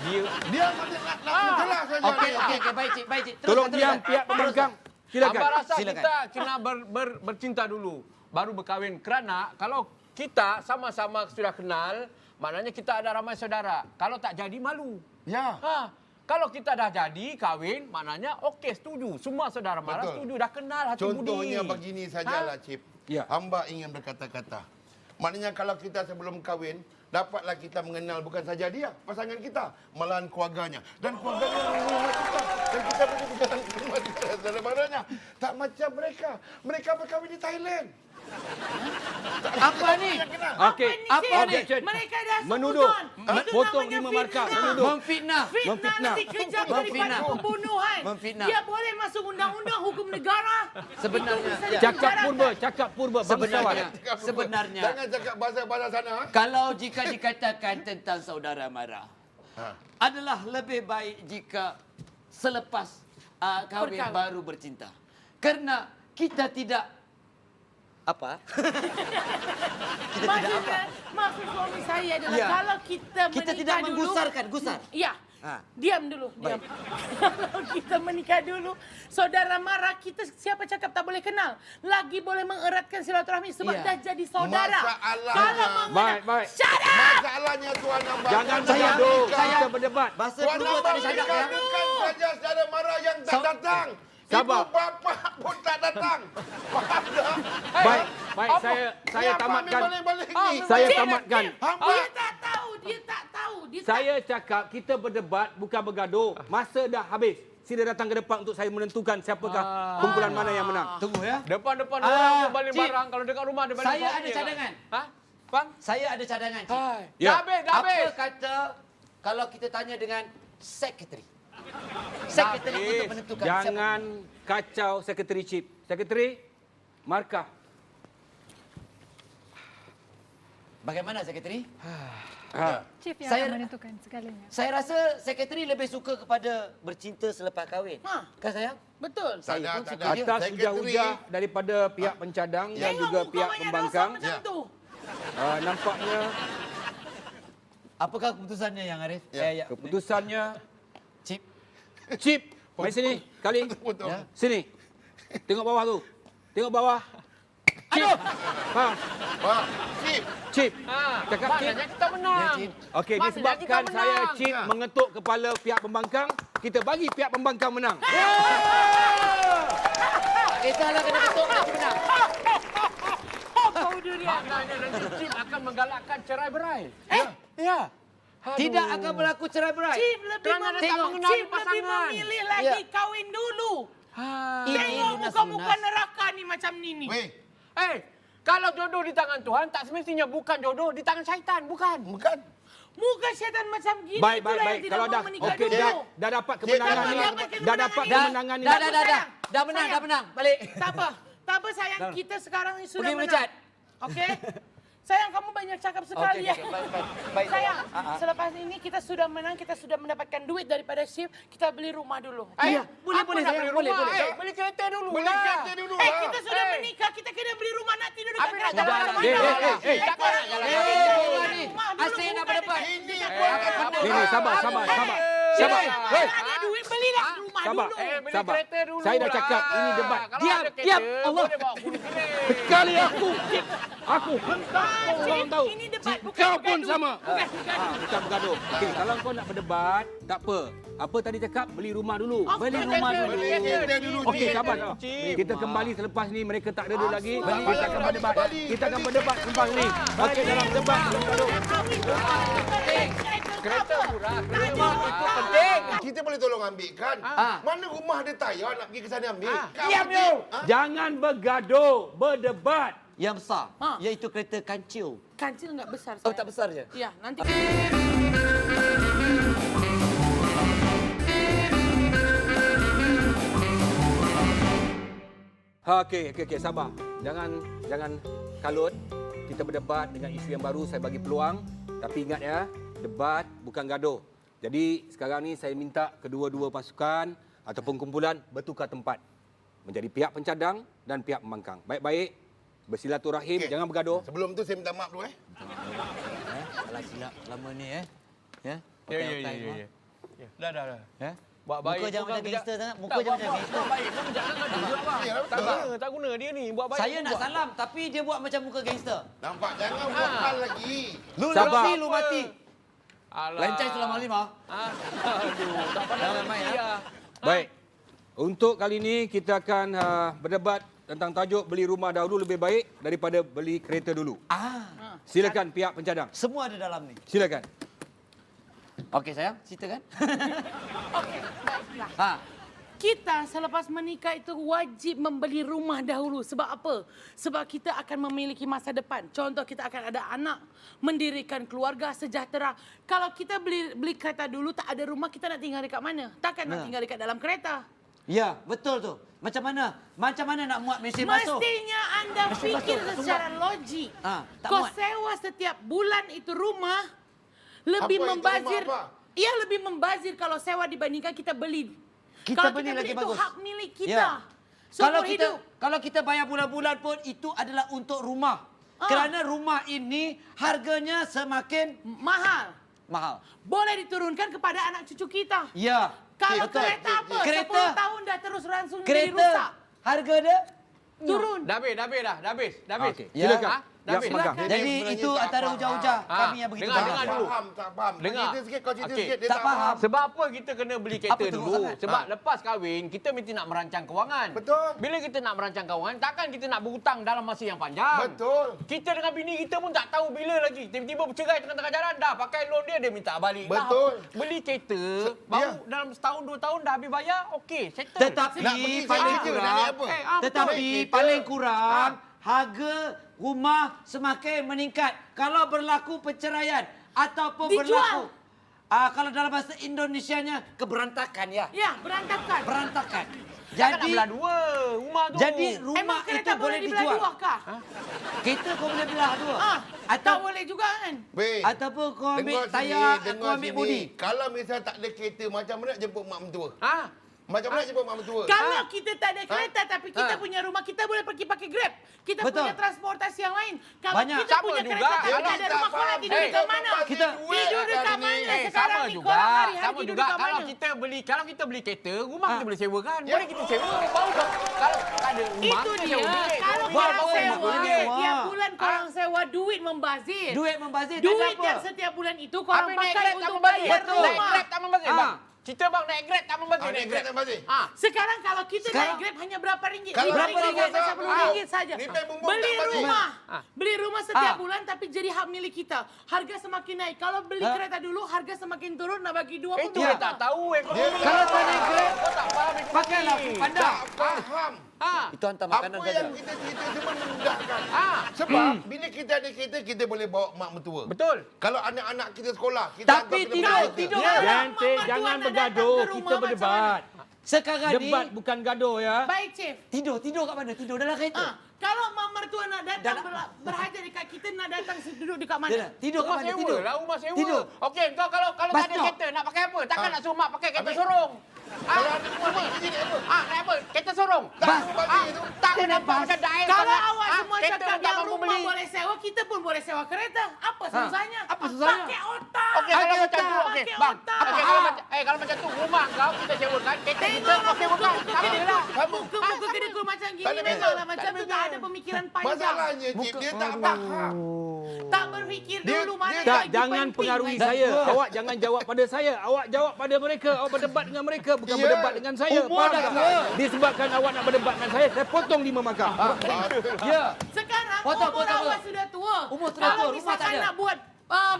Dia Dia macam nak jelas saja. Okey, baik cik, baik cik. Tolong diam pihak pembangkang. Silakan. Abang rasa Silakan. kita kena bercinta dulu, baru berkahwin. Kerana kalau kita sama-sama sudah kenal, maknanya kita ada ramai saudara. Kalau tak jadi, malu. Ya. Kalau kita dah jadi, kahwin, maknanya okey, setuju. Semua saudara mara Betul. setuju, dah kenal hati budi. Contohnya begini sajalah, Cip. Ya. Hamba ingin berkata-kata. Maknanya kalau kita sebelum kahwin, dapatlah kita mengenal bukan saja dia, pasangan kita, malahan keluarganya. Dan keluarganya menghormati kita. Dan kita boleh berjalan ke rumah saudara-saudaranya. Tak macam mereka. Mereka berkahwin di Thailand. Apa ni? Okey. Apa ni? Objection. Mereka dah Menuduh. suzon. Itu Potong namanya 5 markah. fitnah. Menuduh. Memfitnah. Fitnah Memfitnah. lebih kejam daripada Memfitnah. pembunuhan. Memfitnah. Dia boleh masuk undang-undang hukum negara. Sebenarnya, Itu bisa ya. Cakap purba bangsawan. Sebenarnya. Jangan cakap bahasa-bahasa sana. Kalau jika dikatakan tentang saudara mara, adalah lebih baik jika selepas kahwin Berkahwin. baru bercinta. Kerana kita tidak apa? Kita tidak apa? Maksud suami saya adalah Ya. kalau kita menikah Kita tidak dulu. menggusarkan, gusar. Ya. Ha. Diam dulu, diam. Kalau kita menikah dulu, saudara mara kita siapa cakap tak boleh kenal. Lagi boleh mengeratkan silaturahmi sebab Ya. dah jadi saudara. Masalahnya- Kalau mengenal, Baik. shut up! Masalahnya Tuan Hamba. Jangan Sayang, bergaduh. sayang. Kita berdebat. Bahasa Tuan purba Hamba tak ada cakap ya. bukan saja saudara mara yang tak datang. Sabar. Ibu bapa pun tak datang. Faham tak? Baik. Saya Ni apa tamatkan. ni balik-balik ni? Saya Diam, tamatkan. diam. Hamba. Dia tak tahu, dia tak tahu. Dia Saya cakap kita berdebat bukan bergaduh. Masa dah habis. Sila datang ke depan untuk saya menentukan siapakah kumpulan mana yang menang. Tunggu ya. Depan-depan orang dia balik Cik. barang. Kalau dekat rumah dia balik Saya suami ada dia. cadangan. Hah? Bang? Saya ada cadangan, Cik. Ya. Dah habis. Apa kata kalau kita tanya dengan sekretari? Sekretari Habis. untuk menentukan Jangan kacau sekretari Chief. Sekretari, markah. Bagaimana sekretari? Chief yang Saya- akan menentukan segalanya. Saya rasa sekretari lebih suka kepada bercinta selepas kahwin. Ha. Kan sayang? betul. Tak ada, Saya pun tak suka ada. dia. Atas Sekretari- hujah-hujah daripada pihak pencadang dan juga Tengok pihak muka banyak pembangkang. dosa macam tu. Nampaknya Apakah keputusannya yang Arif? Ya. Keputusannya Cip. Cip. Mari sini. Kali. Betul. Ya. Sini. Tengok bawah tu. Tengok bawah. Cip. Ha. Pak, Cip. Cip. Ha, Cakap Cip. maknanya kita menang. Okey, Maknanya disebabkan kita saya menang. Cip mengetuk kepala pihak pembangkang, kita bagi pihak pembangkang menang. Kita lah kena ketuk nak menang. Kau durian. Maknanya nanti Cip akan menggalakkan cerai-berai. Ya. Aduh. Tidak akan berlaku cerai-berai. Cip lebih Kerana dia tak memilih, mengenali Cip lebih pasangan. memilih lagi Ya. kahwin dulu. Ini Tengok lunas-lunas. muka-muka neraka ni macam ni ni. Weh, Kalau jodoh di tangan Tuhan, tak semestinya bukan jodoh di tangan syaitan, bukan? bukan. Muka syaitan macam gini Baik, itulah baik, yang baik. tidak Kalau mau dah menikah okey dulu. dah dapat kemenangan ni. Dah dapat kemenangan ni. Dah menang. Balik. Tak apa. Tak apa sayang, kita sekarang ni sudah Pergi menang. mencat. Okey? Sayang, kamu banyak cakap sekali ya. Baik. Sayang, selepas ini kita sudah menang, kita sudah mendapatkan duit daripada Shiv, kita beli rumah dulu. Boleh, Apa nak sayang. beli Boleh, rumah? boleh. Beli kereta dulu Beli lah. kereta dulu Kita sudah menikah, kita kena beli rumah nak tidur dekat Habis nak kereta. jalan Mana? mana? Takkan nak jalan. Rumah dulu, Asyik nak bukan berdebat. dekat- Ini dekat aku akan kereta. betul. Ni, sabar. Sabar. Hei, Ada duit, belilah rumah sabar. dulu. Beli Sabar. kereta dulu Saya dah lah. cakap, ini debat. Kalau Diam, ada kereta, diam. Allah. boleh bawa guru keling. Sekali aku, Cip. Aku hentak kau orang tahu. Ini debat, bukan Kau pun bergaduh. sama. Bukan bergaduh. Bukan bergaduh. Okey, kalau kau nak berdebat, tak apa. Apa tadi cakap? Beli rumah dulu. Beli rumah dulu. Beli kereta dulu. Okey, Cip. sabar. Cip. Kita kembali selepas ni mereka tak reda lagi. Balik. Kita akan berdebat. Balik. Kita akan berdebat selepas ni. Okey, dalam debat. Kereta murah, kereta murah. Itu penting. Kita boleh tolong ambil kan? Mana rumah ada tayar nak pergi ke sana ambil? Diam, you. Jangan bergaduh, berdebat. Yang besar, iaitu kereta kancil. Kancil enggak besar Oh, sayang. tak besar je. Ya, nanti Okey, sabar. Jangan kalut. Kita berdebat dengan isu yang baru, saya bagi peluang. Tapi ingat ya, debat bukan gaduh. Jadi sekarang ni saya minta kedua-dua pasukan ataupun kumpulan bertukar tempat. Menjadi pihak pencadang dan pihak pembangkang. Baik-baik, bersilaturahim, Okey. jangan bergaduh. Sebelum tu saya minta maaf dulu Alah silap lama ni Ya. Ya. Dah. Ya. Buat baik. Muka jangan bukan macam kerja- gangster sangat. Muka Tak, jangan buat- macam gangster. buat baik pun jangan gaduh juga, bang. Tak guna dia ni. Buat baik. Saya pun nak buat. salam tapi dia buat macam muka gangster. Nampak? Jangan buat hal lagi. Lu Sabar. lu mati. Alah. Lencai Sulaiman 5. Aduh, tak pandang Jangan main, mati ya. lah. Baik. Untuk kali ini kita akan berdebat tentang tajuk beli rumah dahulu lebih baik daripada beli kereta dulu. Silakan pihak pencadang. Semua ada dalam ni. Silakan. Okey sayang, ceritakan. Okey, baiklah. Ha. Kita selepas menikah itu wajib membeli rumah dahulu. Sebab apa? Sebab kita akan memiliki masa depan. Contoh kita akan ada anak, mendirikan keluarga sejahtera. Kalau kita beli kereta dulu tak ada rumah, kita nak tinggal dekat mana? Takkan nak tinggal dekat dalam kereta. Ya, betul tu. Macam mana nak muat mesin basuh? Mestinya anda Mesin fikir basuh, secara logik. Tak Kau muat. sewa setiap bulan itu rumah lebih Apa itu membazir. rumah apa? Ia lebih membazir kalau sewa dibandingkan kita beli. Kita kalau beli kita lagi beli bagus. itu hak milik kita. Ya. Seumur hidup. Kalau kita bayar bulan-bulan pun itu adalah untuk rumah. Kerana rumah ini harganya semakin Mahal. mahal. Boleh diturunkan kepada anak cucu kita. Ya. Kalau betul. kereta apa? Kereta. 10 tahun dah terus langsung jadi Kereta rusak. harga dia Turun. Dah habis. Okey, Ya. silakan. Dah Pihak habis. pembangkang. Silakan. Jadi sebenarnya itu tak antara faham. hujah-hujah kami yang begitu dengar faham. dulu. Tak faham. Dengar. Cerita sikit, kau cerita Okey. sikit. Dia Tak faham. Sebab apa kita kena beli kereta Apa teruk dulu? sangat? Sebab lepas kahwin, kita mesti nak merancang kewangan. Betul. Bila kita nak merancang kewangan, takkan kita nak berhutang dalam masa yang panjang. Betul. Kita dengan bini kita pun tak tahu bila lagi. Tiba-tiba bercerai tengah-tengah jalan, dah pakai loan dia minta balik. Betul. Dah. Beli kereta, ya. baru dalam setahun, 2 tahun dah habis bayar, okey, settle. Tetapi Nak pergi paling sana je, nak kurang, naik apa? tetapi Betul. paling kurang harga rumah semakin meningkat. Kalau berlaku perceraian ataupun Dijual. berlaku kalau dalam bahasa Indonesianya keberantakan ya. Ya, berantakan. Berantakan. Takkan nak Jadi belah dua rumah tu. jadi Emang rumah kereta itu boleh dibelah dijual. dua kah? Kereta kau boleh belah dua. Tak Atau boleh juga kan? Weh, ataupun kau ambil dengar tayar, sini, kau ambil bodi. Kalau misal tak ada kereta, macam mana nak jemput mak mentua? Ha? Macam mana jemput mak mertua? Kalau kita tak ada kereta tapi kita punya rumah, kita boleh pergi pakai Grab. Kita Betul. punya transportasi yang lain. Kalau Banyak. kita Sama punya juga. kereta tapi Kalau tak ada rumah, kau nak tidur Eh, dekat mana? kita- Tidur dekat mana? Sekarang sama ni juga. korang hari-hari Sama tidur juga. dekat Kalau mana? kita beli kereta, rumah kita boleh sewakan. Ya. Boleh kita sewa. Baru kalau tak ada rumah, Itu kita dia. sewa bilik. Kalau Baru korang bawa sewa, rumah bilik. setiap bulan korang sewa duit membazir. Duit membazir tak ada Duit apa. yang setiap bulan itu korang Habis naik pakai Grab tak untuk membazir. bayar Naik rumah. Grab tak membazir, Ah. bang. Cerita bang naik Grab tak membazir. Naik Grab tak membazir? Sekarang kalau kita Sekarang- naik Grab hanya berapa ringgit? Kalau Lima berapa ringgit ringgit? sampai 10 ringgit saja. Ni pay bumbung Beli tak balik. rumah. Beli rumah setiap Ah. bulan tapi jadi hak milik kita. Harga semakin naik. Kalau beli kereta dulu harga semakin turun, nak bagi dua pun Itu dua. dia tak tahu ekonomi. Kalau tak naik Grab, Kau tak faham ekonomi. pakailah panda. Tak faham. Itu hantar makanan Apa saja. yang kita cerita cuma memudahkan. Ah. Sebab bila kita ada kereta, kita boleh bawa mak mertua. Betul. Kalau anak-anak kita sekolah, kita Tapi hantar ke tidur, tempat tidur. kereta. Kalau Yanti, mak mertua jangan nak bergaduh. datang ke Kita rumah, macam berdebat. Sekarang ni Debat bukan gaduh ya. Baik, Chief. tidur kat mana? Tidur dalam kereta. Kalau mak mertua nak datang Dalam- berhajat dekat kita, nak datang duduk dekat mana? Dah, tidur kat Rumah mana? sewa Tidur. lah, rumah sewa. Tidur. Okey, kau kalau tak Bus ada stop. kereta, nak pakai apa? Takkan Ah. nak suruh mak pakai kereta Habis- sorong. Kalau ada rumah ni, kerja ni apa? Naik apa? Kereta sorong. Tak Bas. rumah bagi tu. Tak Kita naik nampak bas. macam daim Kalau sangat. awak semua kereta cakap tak yang mampu rumah beli. boleh sewa, kita pun boleh sewa kereta. Apa susahnya? Apa susahnya? Pakai otak. Okey, kalau Pakai macam tu, otak. okey. Pakai Bang, otak. okey, kalau macam tu, rumah kau kita sewakan, kereta kita Tengoklah kau sewakan. muka-muka Tak kedekut. bolehlah. Muka-muka kedekut macam Tak gini ada memanglah beza. macam tu tak ada pemikiran panjang. Masalahnya, Cik, dia tak faham. Tak berfikir Dia- dulu mana dia- yang Tak, lagi jangan penting. pengaruhi Baik. saya. Awak jangan jawab pada saya. Awak jawab pada mereka. Awak berdebat dengan mereka, bukan Ya. berdebat dengan saya. Umur Faham dah tak? tua. Disebabkan awak nak berdebat dengan saya potong 5 markah. Ya. Sekarang Potong, umur potong, awak potong. sudah tua. Umur sudah Kalau tua, rumah tak misalkan ada. nak buat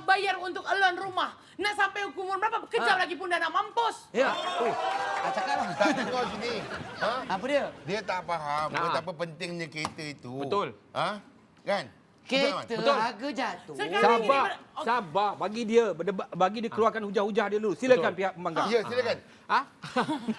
bayar untuk alon rumah, nak sampai umur berapa? Kejap lagi pun dah nak mampus. Ya. Cakap lah. Tak tengok sini. Ha? Apa dia? Dia tak faham Nah. betapa pentingnya kereta itu. Betul. Ha? Kan? Kereta Betul. harga jatuh. Sekarang ini Sabar, sabar. Bagi dia berdebat, bagi dia keluarkan hujah-hujah dia dulu. Silakan pihak pembangkang. Ya, silakan. Ha?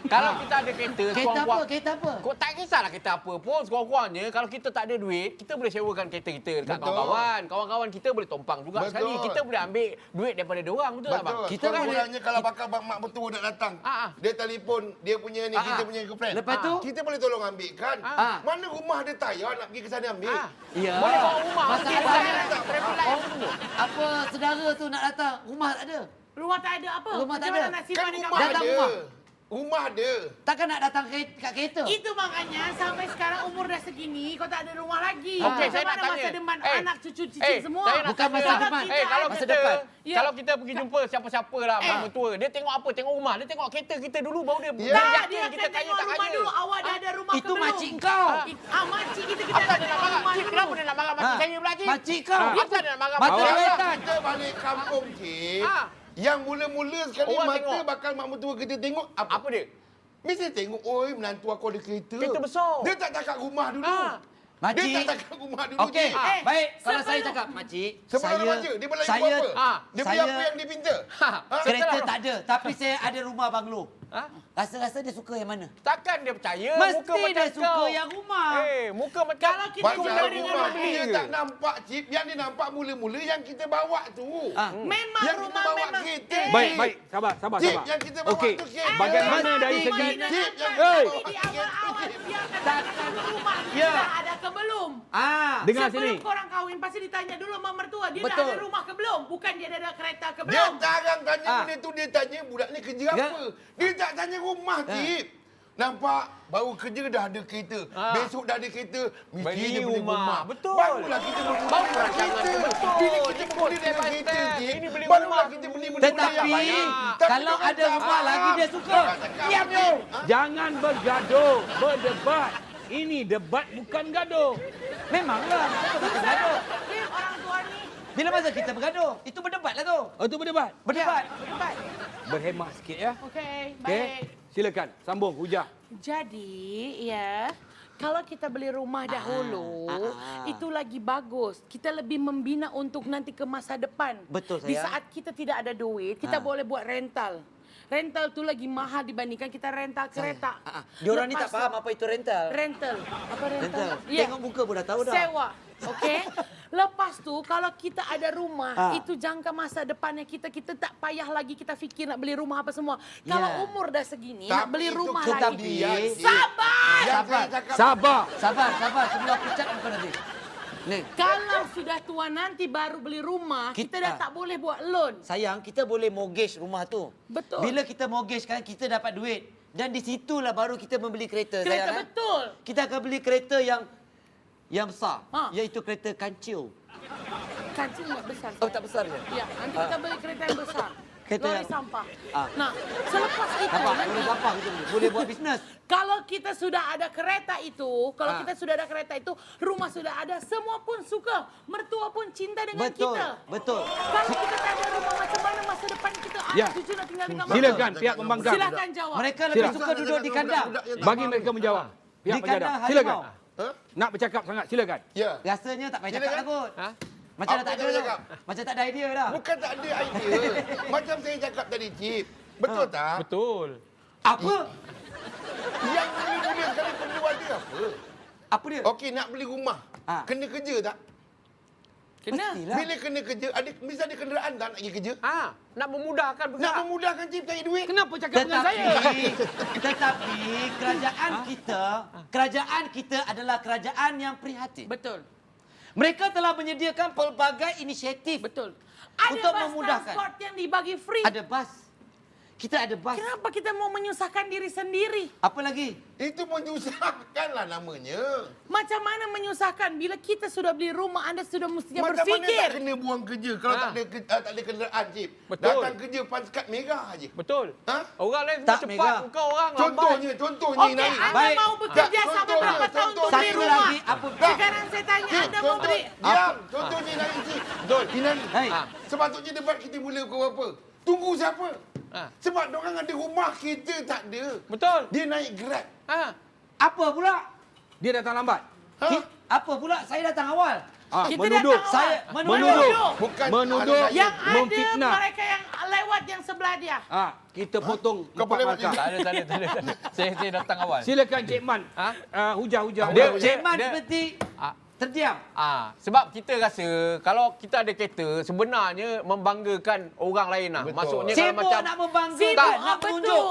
Kalau kita ada kereta, Kereta apa? sekurang-kurang- Kereta apa? Kau tak kisahlah kereta apa pun. Sekurang-kurangnya kalau kita tak ada duit, kita boleh sewakan kereta kita dekat Betul. kawan-kawan. Kawan-kawan kita boleh tompang juga Betul. sekali. Kita boleh ambil duit daripada diorang. Betul tak bang? Betul. Kita kan Kurang-kurangnya kalau bakal mak mertua nak datang, dia telefon, dia punya ni, kita punya girlfriend. Lepas tu? Kita boleh tolong ambil kan? Mana rumah dia tayar nak pergi ke sana ambil? Ya. Boleh bawa rumah. Masalahnya Traffic light semua. apa saudara tu nak datang, rumah tak ada. Rumah tak ada apa? Rumah tak Macam mana ada. nak Kan simpan dekat rumah mana? Datang ada. rumah. Rumah ada. Takkan nak datang kat kereta. Itu makanya sampai sekarang umur dah segini, kau tak ada rumah lagi. Okey, Macam saya nak mana tanya. masa depan Eh, anak cucu cicit semua? saya nak Bukan tanya. masa Kalau depan. kita Kalau Masa kita depan. Ya. kalau kita pergi jumpa siapa-siapa lah mak mertua, dia tengok apa? Tengok rumah. Dia tengok kereta kita dulu baru dia Ya. Tak, yakin dia akan kita kaya tengok tak rumah kaya. dulu. Awak dah ada rumah Itu ke belum? makcik kau. Makcik kita Apa akan dia nak tengok marah? rumah Cik, dulu. kenapa dia nak marah makcik Ha. saya pula, Cik? Makcik kau. Apa dia nak marah Mata makcik saya? wetan. Kita balik kampung, Cik. Ha. Yang mula-mula sekali Orang mata tengok. bakal mak mertua kita tengok apa? Apa dia? Mesti tengok, oi menantu aku ada kereta. Kereta besar. Dia tak cakap rumah dulu. Ha. Makcik. Dia tak cakap rumah dulu. Okey, Cik. baik. Kalau sebelum- saya cakap, makcik, Sebelum saya dia baca, dia belajar saya apa? Ha. Dia beli apa yang dia pinta? Ha. kereta Setelah- tak ada, tapi saya ada rumah banglo. Ha? Rasa-rasa dia suka yang mana? Takkan dia percaya Mesti muka macam dia suka kau. yang rumah. Muka macam Kalau kita Pasal jumpa dengan rumah orang dia ke? tak nampak, Cip. Yang dia nampak mula-mula yang kita bawa tu. Memang Yang kita rumah bawa memang. kereta. Baik, baik. Sabar, sabar, Cik, sabar. yang kita bawa Okey, tu kereta. bagaimana dari Mesti segi... kita- Cip, yang Hei. kita bawa Di kereta. awal-awal dia akan Tak. tanya dulu rumah Ya. dia dah ada ke belum. Dengar Sebelum sini. korang kahwin pasti ditanya dulu sama mertua dia dah Betul. ada rumah ke belum, bukan dia dah ada kereta ke Dia belum. jarang tanya Ah. benda tu, dia tanya budak ni kerja Ya. apa. Dia tak tanya rumah, Cip. Nampak? Baru kerja dah ada kereta. Besok dah ada kereta, mesti Beli dia beli rumah. rumah. Betul. Barulah kita bermula Baru dengan rancangan kereta. tu. Betul. Bila kita Ikut bermula step dengan by kereta, step. Cip, Ini beli barulah rumah. kita beli benda-benda yang Tetapi banyak. Tapi kalau dia ada tak rumah faham. lagi dia suka. Dia cakap, Diam, Cip. yo. Jangan bergaduh, berdebat. Ini debat bukan gaduh. Memanglah, kita tak bergaduh. Dia orang tua ni Bila masa kita bergaduh? Itu berdebat lah tu. Oh, itu berdebat. Berdebat. berdebat. Berhemah sikit ya. Okey, Okey. baik. Silakan, sambung hujah. Jadi, ya, kalau kita beli rumah dahulu, itu lagi bagus. Kita lebih membina untuk nanti ke masa depan. Betul, Di sayang. saat kita tidak ada duit, kita boleh buat rental. Rental tu lagi mahal dibandingkan kita rental kereta. Diorang ni tak Lepas tu- faham apa itu rental. Rental. Apa rental? Rental. Ya. Tengok muka pun dah tahu dah. Sewa. Okey. Lepas tu kalau kita ada rumah, itu jangka masa depannya kita tak payah lagi kita fikir nak beli rumah apa semua. Kalau umur dah segini nak beli itu rumah tetapi, lagi. Sabar. Yang saya cakap, Sabar. Sabar. Sebelum aku cat muka nanti. Ni, Kalau sudah tua nanti baru beli rumah, kita dah tak boleh buat loan. sayang, kita boleh mortgage rumah tu. Betul. Bila kita mortgage kan, kita dapat duit. Dan di situlah baru kita membeli kereta. Kereta sayang, betul. Kita akan beli kereta yang besar. Iaitu kereta kancil. Kancing tak besar. Oh, tak besar je? Ya, nanti kita beli kereta yang besar. Kereta Lori yang- sampah. Ah. Nah, selepas itu Nampak? nanti Boleh gampang kita boleh buat bisnes. kalau kita sudah ada kereta itu, kita sudah ada kereta itu, rumah sudah ada, semua pun suka, mertua pun cinta dengan Betul, kita. betul. Kalau kita tak ada rumah, macam mana masa depan kita? Ya. Cucu nak tinggal di kamar. Silakan pihak pembangkang. Silakan jawab. Mereka lebih Silakan. suka duduk di kandang. Bagi mereka menjawab. Pihak Di kandang penjadap. harimau. Silakan. Nak bercakap sangat, silakan. Ya. Rasanya tak payah cakap Silakan. lah kot. Ha? Macam Apa dah tak tak ada payah dah. cakap? Macam tak ada idea dah. Bukan tak ada idea. Macam saya cakap tadi, Cip. Betul tak? Betul. Apa? Yang mulia sekali perlu ada apa? Apa dia? Okey, nak beli rumah. Kena kerja tak? Kena. Mestilah. Bila kena kerja, mesti ada kenderaan tak nak pergi kerja? Nak memudahkan Nak bergerak. memudahkan Cip cari duit. Kenapa cakap dengan saya? Tetapi kerajaan kita adalah kerajaan yang prihatin. Betul. Mereka telah menyediakan pelbagai inisiatif. Betul. Ada Untuk bas memudahkan. transport yang dibagi free. Ada bas. Kita ada bas. Kenapa kita mau menyusahkan diri sendiri? Apa lagi? Itu menyusahkanlah namanya. Macam mana menyusahkan? Bila kita sudah beli rumah, anda sudah mestinya Macam mana tak berfikir. kena buang kerja kalau tak ada kenderaan, Cip? Betul. Datang kerja paskat merah aje. Betul. Ha? Orang lain Tak, cepat, Mega. kau orang lambat. Contohnya Okey, Nari. anda Baik. mau bekerja Tak, sampai contohnya, berapa tahun untuk beli Satu rumah? lagi, apa? Sekarang saya tanya, anda mau beli... Diam. Contohnya Nari, Cip. Betul. Inari. Hei. Sepatutnya debat kita mula pukul berapa? Tunggu siapa? Ha. Sebab diorang ada rumah, kita tak ada. Betul. Dia naik Grab. Apa pula? Dia datang lambat. Ha? Apa pula? Saya datang awal. Kita Menuduh. datang awal. Saya Menuduh. Bukan Menuduh. ada saya. Yang ada Memfitnah. mereka yang lewat yang sebelah dia. Kita potong Kau 4 boleh buat markah. Tak ada. Saya datang awal. Silakan Cik Man. Hujah-hujah. Cik Man dia- seperti terdiam. Sebab kita rasa kalau kita ada kereta sebenarnya membanggakan orang lain lah. Betul. Maksudnya kalau Sibuk macam nak membanggakan, Sibuk, nak betul. menunjuk.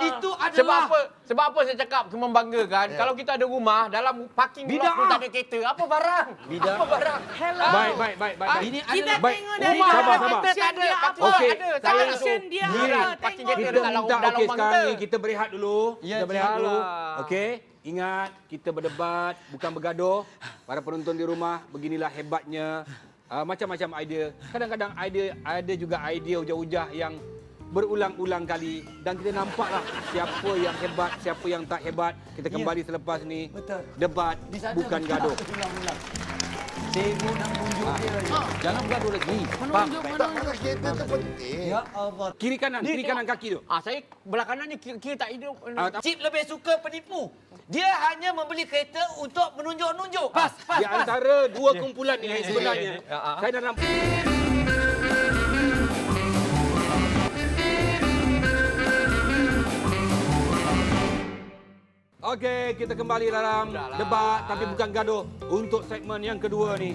Itu adalah... Sebab apa saya cakap membanggakan? Kalau kita ada rumah dalam parking lot Bidah. pun tak ada kereta. Apa barang? Bidah. Apa barang? Hello. Baik. Ini Kita adalah... Baik. tengok dari Rumah dalam sabar. action Tak ada, dia apa. parking lot Okey, ada. Tak saya- ada Action dia Diri. apa. Parking Tengok. kereta Kita dalam minta dalam okey rumah sekarang kita. ni kita berehat dulu. Ya, Kita berehat dulu. Alah. Okey. Ingat kita berdebat bukan bergaduh. Para penonton di rumah beginilah hebatnya macam-macam idea. Kadang-kadang ada juga idea hujah-hujah yang berulang-ulang kali dan kita nampaklah siapa yang hebat, siapa yang tak hebat. Kita kembali selepas ni. Betul. Debat Di sana bukan betul. gaduh. Ulang-ulang. Sibuk nak menunjuk dia. Jangan bergaduh lagi. Faham? Tak pasal kereta tu penting. Ya Allah. Kiri kanan kaki tu. Saya belah kanannya kira tak hidup. Cip lebih suka penipu. Dia hanya membeli kereta untuk menunjuk-nunjuk. Pas. Di antara dua kumpulan ini sebenarnya saya dah nampak. Okey, kita kembali dalam debat tapi bukan gaduh untuk segmen yang kedua ni.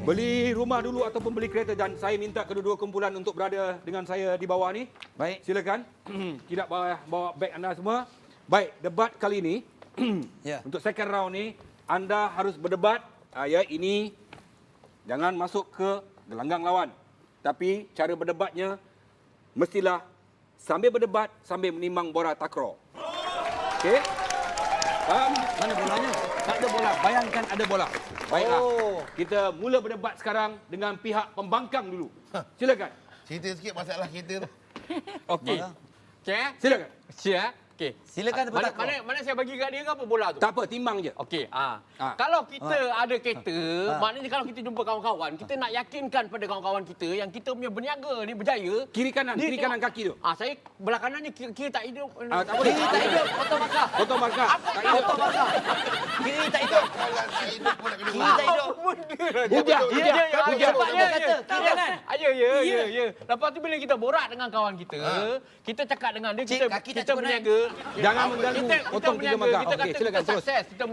Beli rumah dulu ataupun beli kereta dan saya minta kedua-dua kumpulan untuk berada dengan saya di bawah ni. Baik. Silakan. Tidak bawa beg anda semua. Baik, debat kali ini Ya. untuk second round ni anda harus berdebat ini jangan masuk ke gelanggang lawan. Tapi cara berdebatnya mestilah sambil berdebat sambil menimbang bola takraw. Okey? Mana bolanya? Tak ada bola. Bayangkan ada bola. Baiklah. Kita mula berdebat sekarang dengan pihak pembangkang dulu. Silakan. Cerita sikit masalah kereta tu. Okey. Okey. Silakan. Siap. Okey. Silakan Mana, bertakwa. mana saya bagi kat dia ke apa bola tu? Tak apa, timbang je. Okey, kalau kita ada kereta, maknanya kalau kita jumpa kawan-kawan, kita nak yakinkan pada kawan-kawan kita yang kita punya berniaga ni berjaya. Kiri kanan kaki tu. Saya belah kanannya kira tak hidup. Tak boleh. Kiri tak hidup, potong markah. Potong markah. Tak hidup. Potong markah. Kiri tak hidup. Kalau tak hidup pun nak kena Kiri tak hidup. Hujah. Cepat dia kata, kiri kanan. Ya. Lepas tu bila kita borak dengan kawan kita, kita cakap dengan dia, Cik, kaki tak kita cukup berniaga. Jangan mengganggu potong tiga markah. Kita Okey, kata silakan kita terus. sukses, kita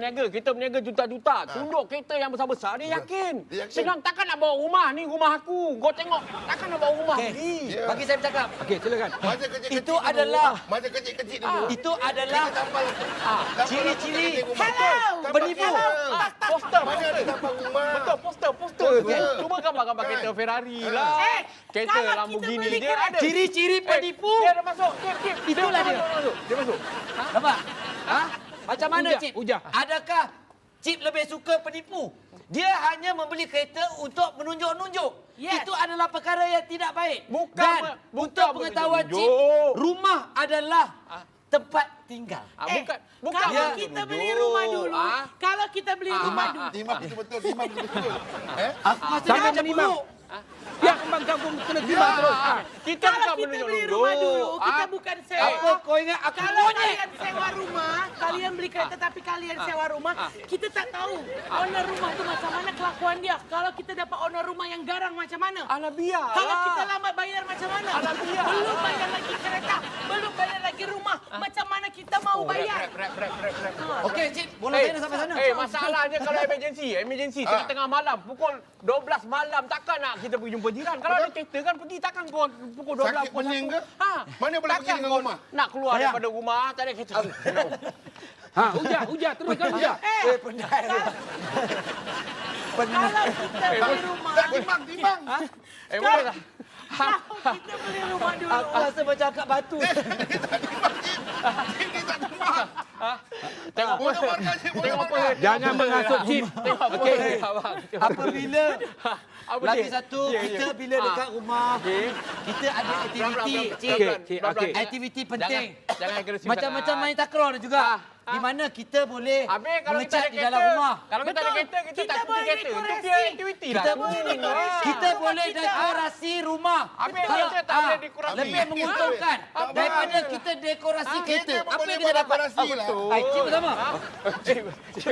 berniaga juta-juta. Tunduk kereta yang besar-besar, dia yakin. Dia yakin. Senang, takkan nak bawa rumah ni, rumah aku. Kau tengok, takkan nak bawa rumah Okey, ni. bagi saya bercakap. Okey, silakan. Masa kecil-kecil Itu dulu, adalah- masa kecil-kecil dulu. Itu adalah Kita tampal ciri-ciri Hello. penipu. Poster, Mana ada tampal rumah? Betul, poster. Cuba gambar-gambar kereta Ferrari lah. Kereta kalau kita Lamborghini, beli dia ada. Ciri-ciri penipu. Dia ada masuk. Cip. Itulah dia. Dia masuk. Nampak? Ha? Macam mana, Ujah, Cip? Ujah. Adakah Cip lebih suka penipu? Dia hanya membeli kereta untuk menunjuk-nunjuk. Yes. Itu adalah perkara yang tidak baik. Bukan Dan bukan untuk pengetahuan Cip, menunjuk. rumah adalah tempat tinggal. Bukan Kalau Ya. kita beli rumah dulu, kalau kita beli rumah dulu. Timbang itu betul, timbang itu betul. Aku masih Jangan macam menimang. buruk. Pihak kembang kampung kena timbang terus. Kita Kalau bukan kita beli menunjuk. rumah dulu, kita bukan sewa. Apa kau ingat aku Kalau monyet? kalian sewa rumah, kalian beli kereta tapi kalian sewa rumah, kita tak tahu owner rumah tu macam mana kelakuan dia. Kalau kita dapat owner rumah yang garang macam mana? Alah biar. Kalau kita lambat bayar macam mana? biar. Belum bayar lagi kereta, belum bayar lagi rumah. Macam mana kita mau bayar? Rap. Okey, Cip. Bola saya dah sampai sana. Masalahnya kalau emergency tengah-tengah malam, pukul 12 malam takkan nak kita pergi jumpa jiran. Kalau ada kereta kan pergi takkan kau pukul 12 Sakit pening ke? Mana boleh pergi Takkan dengan kau rumah? nak keluar Sayang. daripada rumah, tak ada kereta. Ha, Ujah, teruskan Ujah. Kalau kita beli rumah, Timbang. Boleh tak? kalau kita beli rumah dulu, Aku rasa macam kat batu. Ini tak timbang. Tengok Boleh markah, Cik, boleh markah. Jangan mengasut Cip. Okey. Apabila lagi dia? satu, Ya. kita bila dekat rumah, kita ada aktiviti, Cik. Okey, okey. Aktiviti penting. Jangan agresif Macam-macam sangat. main takraw juga. Di mana kita boleh Habis kalau kita mengecat ada di dalam rumah. Kalau kita ada Betul. kereta, kita Kita tak pergi boleh kereta. Itu dekorasi. dia aktiviti lah. Kita boleh dekorasi. Kita Rumah boleh kita. dekorasi rumah. Habis kereta tak boleh dekorasi. Lebih menguntungkan Tak daripada boleh. kita dekorasi kereta. Kita pun Apa boleh yang kita dapat? dekorasi lah. Hai, Cik bersama.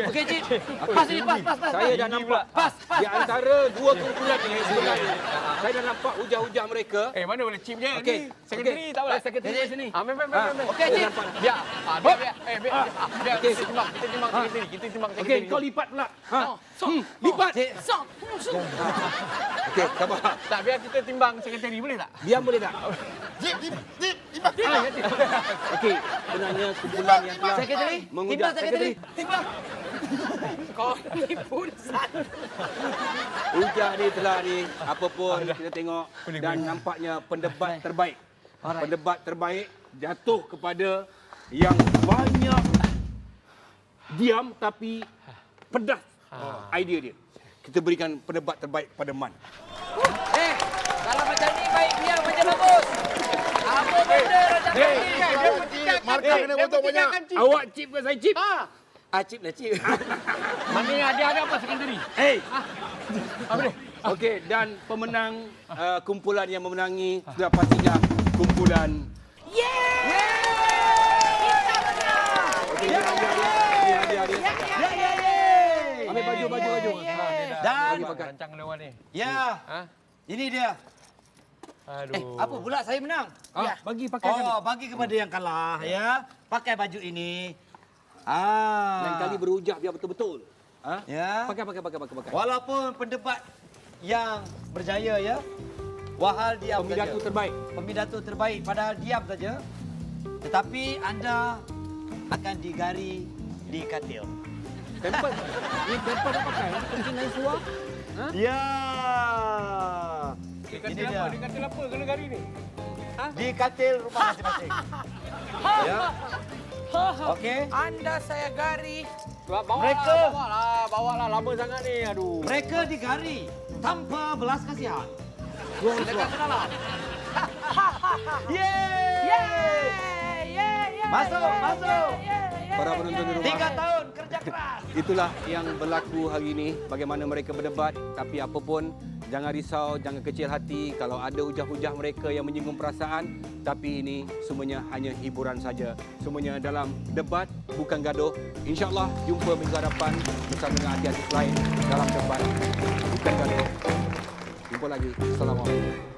Okey, Cik. Pas ni, pas. Saya dah nampak Pas. di antara dua kumpulan ini sebenarnya. Saya dah nampak hujah-hujah mereka. Mana boleh chip je Okey, ni. Sekretari tak boleh. Sekretari di sini. Main. Okey, Cik. Biar. Biar. Okey. Kita timbang sekretari. Kita timbang Okey, sekretari. kau lipat pula. Ha. Lipat. Cik. Okey, sabar. Tak, biar kita timbang sekretari. Boleh tak? Diam boleh tak? Cip, timbang. Okey, sebenarnya kumpulan yang telah Sekretari, mengujah timbang sekretari. Timbang. kau ni pun satu. Ujah ni telah ni apa pun kita tengok dan nampaknya pendebat terbaik. Pendebat terbaik jatuh kepada yang banyak diam tapi pedas idea dia. Kita berikan pendebat terbaik kepada Man. Kalau macam ni baik biar macam bagus. Apa benda macam ni? Cip, markah kena potong banyak. Awak chip ke saya chip? Cip lah, Cip. Mana ada apa sekretari? Hey. Okey, dan pemenang kumpulan yang memenangi sudah pastinya kumpulan. Okey, ini hadiah dia. Ambil baju. Dan, Rancang lewat ni. ya, ini dia. Aduh. Apa pula saya menang? Bagi pakai Bagi kepada yang kalah, ya. Pakai baju ini. lain kali berujah biar betul-betul. Ya. Pakai. Walaupun pendebat yang berjaya, ya. Wahal diam Pemidato saja. terbaik. Pemidato terbaik, padahal diam saja. Tetapi anda akan digari di katil. Tempat. Ni tempat dah pakai. Mungkin naik suar. Ya. Dia Ini kata dia. apa? Dia kata apa ke negara ni? Di katil rumah masing-masing. Ya. Okey. Anda saya gari. Mereka- Bawalah lama sangat ni. Aduh. Mereka digari tanpa belas kasihan. Silakan ke dalam. Masuk. Para penonton di rumah. 3 tahun kerja keras. Itulah yang berlaku hari ini. Bagaimana mereka berdebat. Tapi apa pun, jangan risau, jangan kecil hati. Kalau ada hujah-hujah mereka yang menyinggung perasaan. Tapi ini semuanya hanya hiburan saja. Semuanya dalam debat, bukan gaduh. InsyaAllah jumpa minggu hadapan bersama dengan artis lain dalam debat, bukan gaduh. Jumpa lagi. Assalamualaikum.